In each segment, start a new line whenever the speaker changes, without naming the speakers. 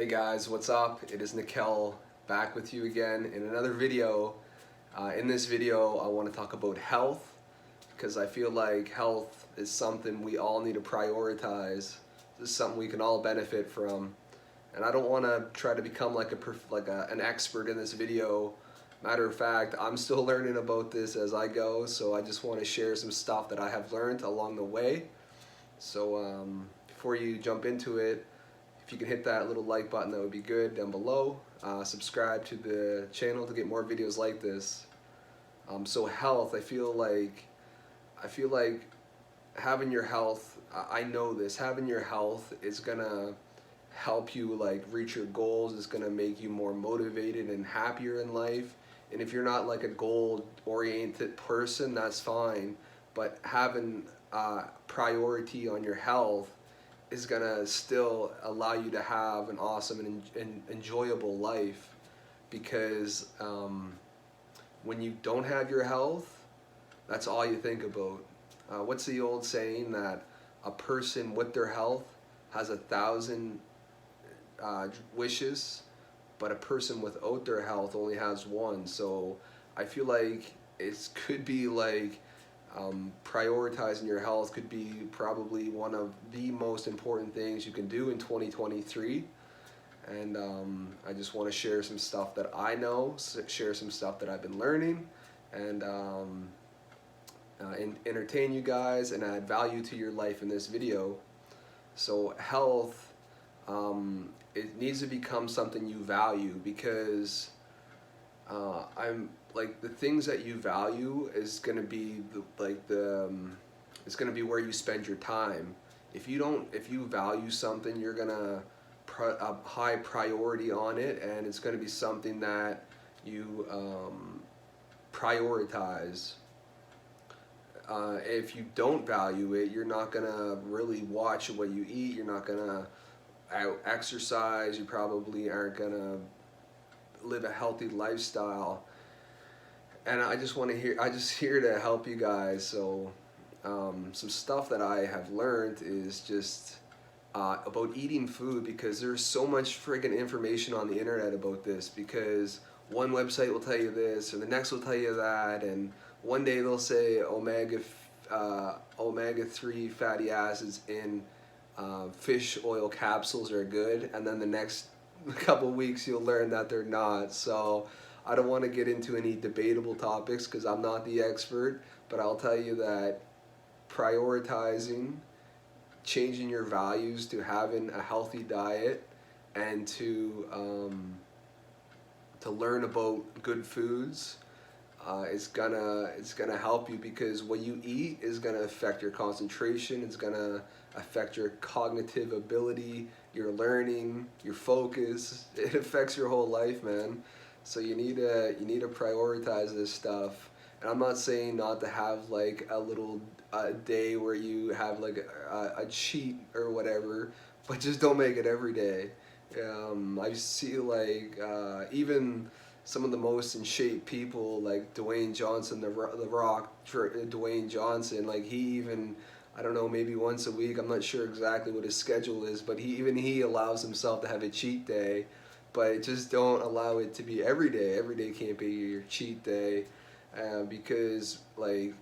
Hey guys, what's up? It is Nikhil back with you again in another video. In this video, I want to talk about health because I feel like health is something we all need to prioritize. This is something we can all benefit from. And I don't want to try to become like an expert in this video. Matter of fact, I'm still learning about this as I go, so I just want to share some stuff that I have learned along the way. So before you jump into it, if you can hit that little like button, that would be good down below. Subscribe to the channel to get more videos like this. So health, I feel like having your health, I know this, having your health is gonna help you like reach your goals. It's gonna make you more motivated and happier in life. And if you're not like a goal oriented person, that's fine. But having priority on your health is gonna still allow you to have an awesome and enjoyable life, because when you don't have your health, that's all you think about. What's the old saying that a person with their health has 1,000 wishes, but a person without their health only has one. So I feel like it could be like prioritizing your health could be probably one of the most important things you can do in 2023. And I just want to share some stuff that I know, share some stuff that I've been learning, and entertain you guys and add value to your life in this video. So health, it needs to become something you value, because I'm like, the things that you value is gonna be it's gonna be where you spend your time. If you value something, you're gonna a high priority on it, and it's gonna be something that you prioritize. If you don't value it, you're not gonna really watch what you eat. You're not gonna exercise. You probably aren't gonna live a healthy lifestyle. And I just here to help you guys. So some stuff that I have learned is just about eating food, because there's so much friggin' information on the internet about this, because one website will tell you this, or the next will tell you that, and one day they'll say omega-3 fatty acids in fish oil capsules are good, and then the next couple weeks you'll learn that they're not. So I don't want to get into any debatable topics because I'm not the expert, but I'll tell you that prioritizing, changing your values to having a healthy diet, and to learn about good foods, it's gonna help you, because what you eat is gonna affect your concentration. It's gonna affect your cognitive ability, your learning, your focus. It affects your whole life, man. So you need to prioritize this stuff. And I'm not saying not to have like a day where you have like a cheat or whatever, but just don't make it every day. I see like even some of the most in shape people, like Dwayne Johnson, the Rock, Dwayne Johnson, like he even, I don't know, maybe once a week, I'm not sure exactly what his schedule is, but he allows himself to have a cheat day. But just don't allow it to be every day. Every day can't be your cheat day, because like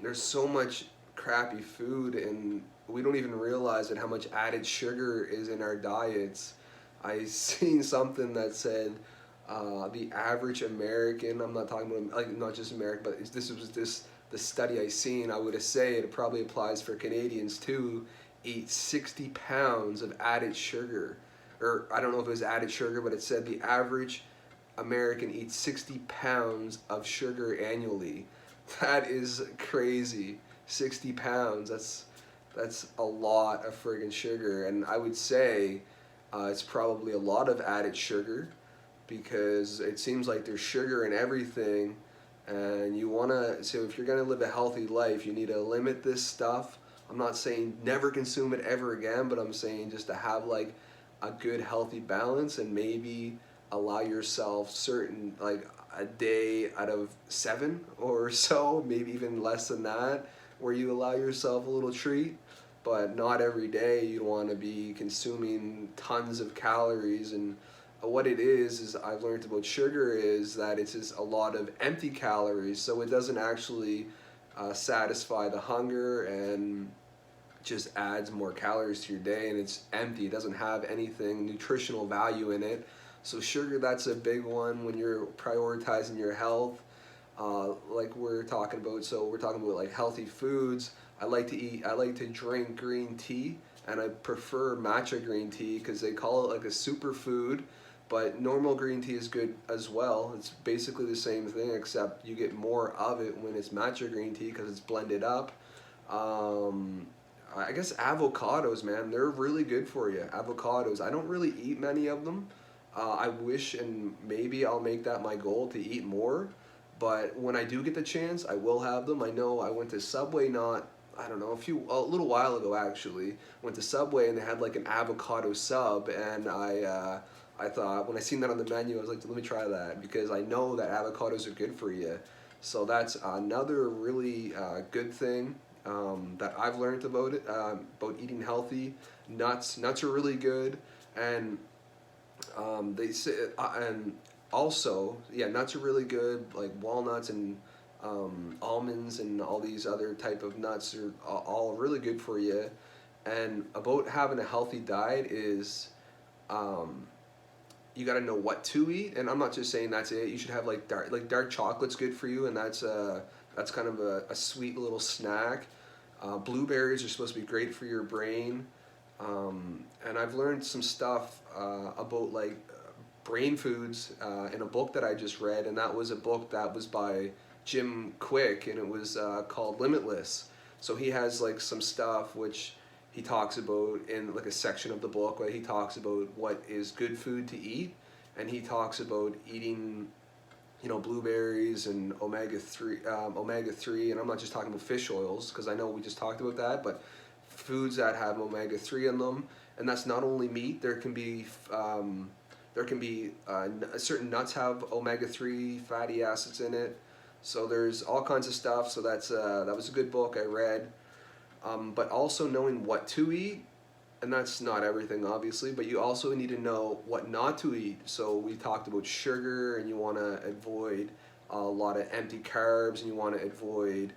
there's so much crappy food, and we don't even realize it, how much added sugar is in our diets. I seen something that said the average American, I'm not talking about like not just American, but the study I seen, I would say it probably applies for Canadians too, eat 60 pounds of added sugar. Or I don't know if it was added sugar, but it said the average American eats 60 pounds of sugar annually. That is crazy. 60 pounds, that's a lot of friggin' sugar. And I would say it's probably a lot of added sugar, because it seems like there's sugar in everything. And so if you're gonna live a healthy life, you need to limit this stuff. I'm not saying never consume it ever again, but I'm saying just to have like a good healthy balance, and maybe allow yourself certain, like a day out of 7 or so, maybe even less than that, where you allow yourself a little treat. but not every day you want to be consuming tons of calories. And what it is I've learned about sugar is that it's just a lot of empty calories, so it doesn't actually satisfy the hunger, and just adds more calories to your day, and it's empty. It doesn't have anything nutritional value in it. So sugar, that's a big one when you're prioritizing your health, like we're talking about. So we're talking about like healthy foods. I like to drink green tea, and I prefer matcha green tea because they call it like a superfood, but normal green tea is good as well. It's basically the same thing, except you get more of it when it's matcha green tea because it's blended up. Um, I guess avocados, man, they're really good for you. Avocados. I don't really eat many of them. I wish, and maybe I'll make that my goal to eat more. But when I do get the chance, I will have them. I know I went to Subway not, I don't know, a little while ago actually. Went to Subway and they had like an avocado sub, and I thought when I seen that on the menu, I was like, let me try that because I know that avocados are good for you. So that's another really good thing that I've learned about eating healthy. Nuts are really good, and they say and also yeah, nuts are really good. Like walnuts and almonds and all these other type of nuts are all really good for you. And about having a healthy diet is um, you got to know what to eat. And I'm not just saying that's it. You should have like dark chocolate's good for you, and that's kind of a sweet little snack. Blueberries are supposed to be great for your brain. And I've learned some stuff about like brain foods in a book that I just read, and that was a book that was by Jim Quick, and it was called Limitless. So he has like some stuff which he talks about in like a section of the book where he talks about what is good food to eat, and he talks about eating, you know, blueberries and omega 3, and I'm not just talking about fish oils because I know we just talked about that, but foods that have omega 3 in them. And that's not only meat. There can be certain nuts have omega 3 fatty acids in it. So there's all kinds of stuff. So that was a good book I read. But also knowing what to eat, and that's not everything obviously, but you also need to know what not to eat. So we talked about sugar, and you want to avoid a lot of empty carbs, and you want to avoid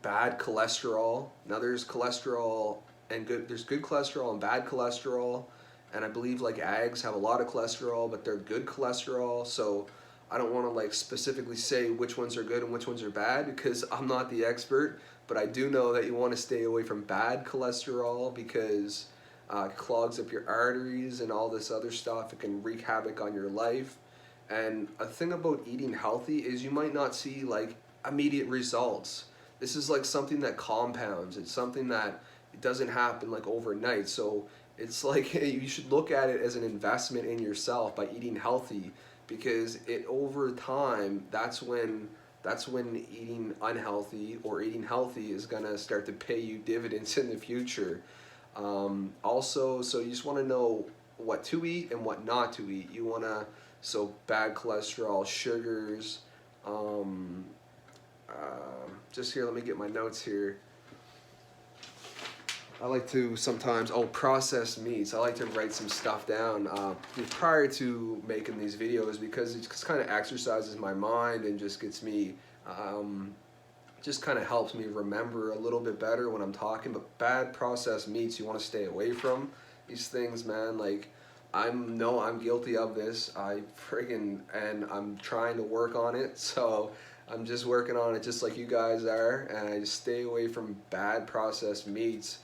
bad cholesterol. Now there's cholesterol and there's good cholesterol and bad cholesterol, and I believe like eggs have a lot of cholesterol, but they're good cholesterol. So I don't want to like specifically say which ones are good and which ones are bad because I'm not the expert, but I do know that you want to stay away from bad cholesterol because it clogs up your arteries and all this other stuff. It can wreak havoc on your life. And a thing about eating healthy is you might not see like immediate results. This is like something that compounds. It's something that it doesn't happen like overnight. So it's like you should look at it as an investment in yourself by eating healthy, because it over time that's when eating unhealthy or eating healthy is gonna start to pay you dividends in the future. Also, so you just want to know what to eat and what not to eat. You want to, so bad cholesterol, sugars. Um, just here, let me get my notes here. I like to sometimes, processed meats. I like to write some stuff down prior to making these videos because it just kind of exercises my mind and just gets me, just kind of helps me remember a little bit better when I'm talking. But bad processed meats you want to stay away from. These things, man, like I'm guilty of this. And I'm trying to work on it. So I'm just working on it just like you guys are, and I just stay away from bad processed meats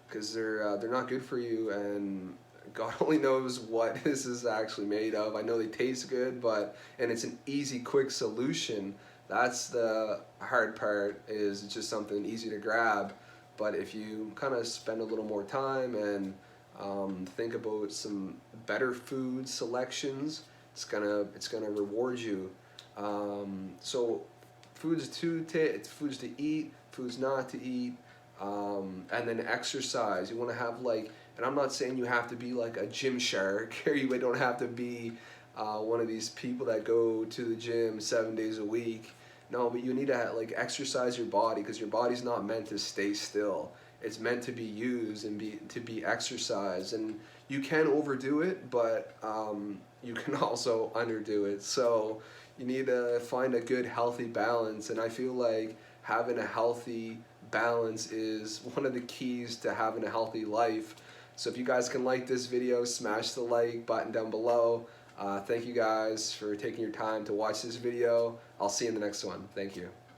because they're not good for you, and God only knows what this is actually made of. I know they taste good, and it's an easy, quick solution. That's the hard part, is it's just something easy to grab. But if you kind of spend a little more time and think about some better food selections, it's gonna reward you. So foods to eat, foods not to eat. And then exercise. You want to have like, and I'm not saying you have to be like a gym shark, or you don't have to be one of these people that go to the gym 7 days a week. No, but you need to like exercise your body, because your body's not meant to stay still. It's meant to be used and be exercised, and you can overdo it, but you can also underdo it. So you need to find a good healthy balance, and I feel like having a healthy balance is one of the keys to having a healthy life. So if you guys can like this video, smash the like button down below. Thank you guys for taking your time to watch this video. I'll see you in the next one. Thank you.